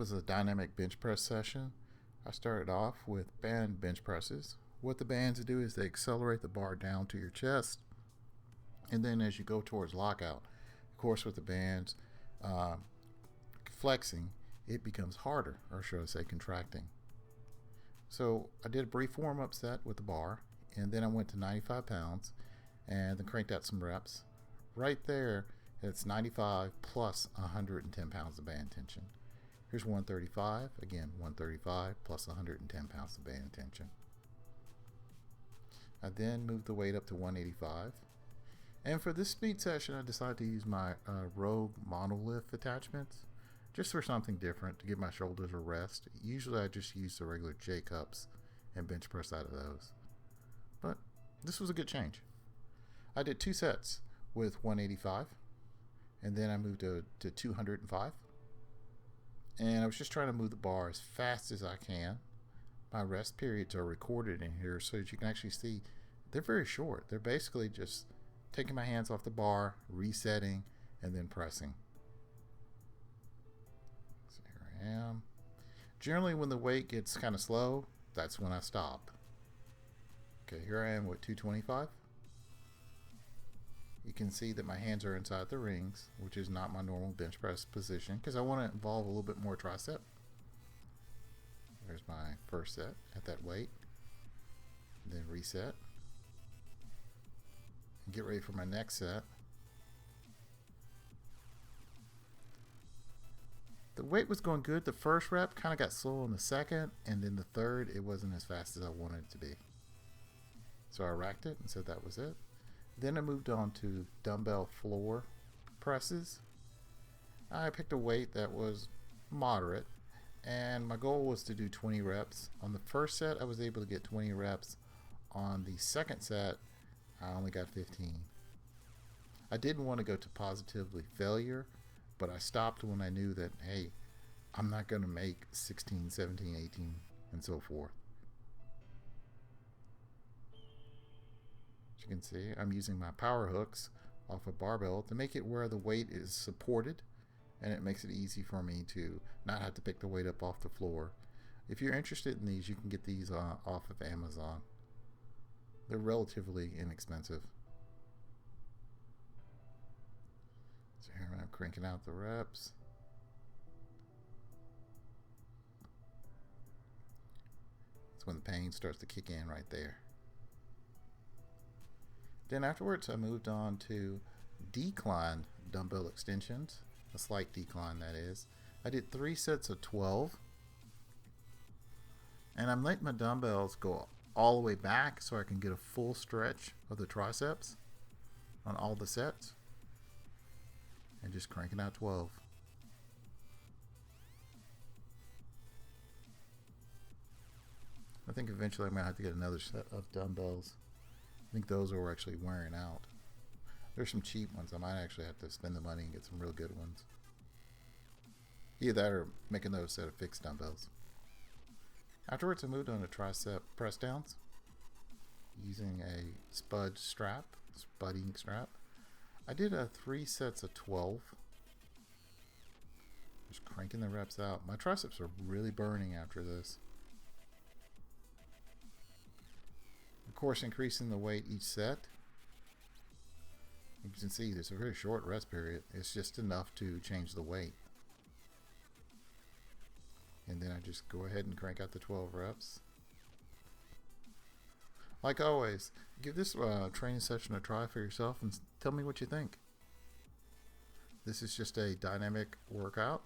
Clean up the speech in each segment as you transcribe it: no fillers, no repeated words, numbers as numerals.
was a dynamic bench press session. I started off with band bench presses. What the bands do is they accelerate the bar down to your chest, and then as you go towards lockout, of course with the bands flexing, it becomes harder, or should I say contracting. So I did a brief warm-up set with the bar, and then I went to 95 pounds and then cranked out some reps. Right there, it's 95 plus 110 pounds of band tension. Here's 135, again 135 plus 110 pounds of band tension. I then moved the weight up to 185. And for this speed session, I decided to use my Rogue monolift attachments, just for something different, to give my shoulders a rest. Usually I just use the regular J cups and bench press out of those. But this was a good change. I did 2 sets with 185, and then I moved to 205. And I was just trying to move the bar as fast as I can. My rest periods are recorded in here so that you can actually see they're very short. They're basically just taking my hands off the bar, resetting, and then pressing. So here I am. Generally when the weight gets kind of slow, that's when I stop. Okay, here I am with 225. You can see that my hands are inside the rings, which is not my normal bench press position because I want to involve a little bit more tricep. There's my first set at that weight. Then reset. And get ready for my next set. The weight was going good. The first rep kind of got slow in the second, and then the third, it wasn't as fast as I wanted it to be. So I racked it and said that was it. Then I moved on to dumbbell floor presses. I picked a weight that was moderate, and my goal was to do 20 reps. On the first set, I was able to get 20 reps. On the second set, I only got 15. I didn't want to go to positively failure, but I stopped when I knew that, hey, I'm not going to make 16, 17, 18, and so forth. As you can see, I'm using my power hooks off a barbell to make it where the weight is supported, and it makes it easy for me to not have to pick the weight up off the floor. If you're interested in these, you can get these off of Amazon. They're relatively inexpensive. So here I'm cranking out the reps. That's when the pain starts to kick in right there. Then afterwards, I moved on to decline dumbbell extensions, a slight decline that is. I did 3 sets of 12, and I'm letting my dumbbells go all the way back so I can get a full stretch of the triceps on all the sets, and just cranking out 12. I think eventually I'm going to have to get another set of dumbbells. I think those are actually wearing out. There's some cheap ones. I might actually have to spend the money and get some real good ones. Either that or make another set of fixed dumbbells. Afterwards, I moved on to tricep press downs using a spudding strap. I did 3 sets of 12. Just cranking the reps out. My triceps are really burning after this. Of course, increasing the weight each set. You can see there's a very short rest period. It's just enough to change the weight. And then I just go ahead and crank out the 12 reps. Like always, give this training session a try for yourself and tell me what you think. This is just a dynamic workout.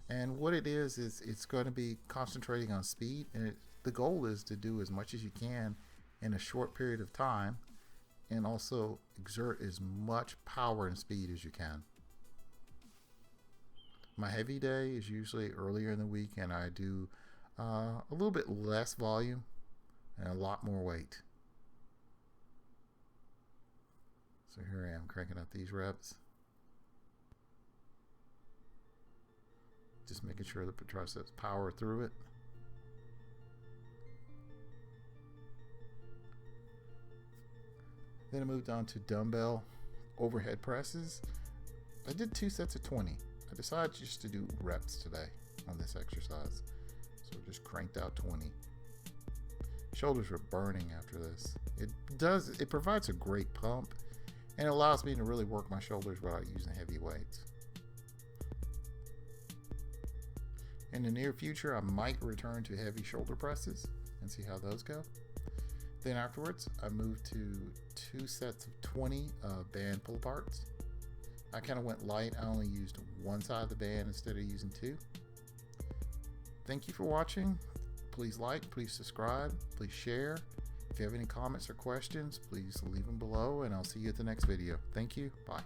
And what it is it's going to be concentrating on speed. And the goal is to do as much as you can in a short period of time, and also exert as much power and speed as you can. My heavy day is usually earlier in the week, and I do a little bit less volume and a lot more weight. So here I am cranking out these reps. Just making sure the triceps power through it. Then I moved on to dumbbell overhead presses. I did 2 sets of 20. I decided just to do reps today. on this exercise. So just cranked out 20. Shoulders were burning after this. It provides a great pump and it allows me to really work my shoulders without using heavy weights. In the near future, I might return to heavy shoulder presses and see how those go. Then afterwards, I moved to 2 sets of 20 band pull aparts. I kind of went light. I only used one side of the band instead of using 2. Thank you for watching. Please like, please subscribe, please share. If you have any comments or questions, please leave them below, and I'll see you at the next video. Thank you. Bye.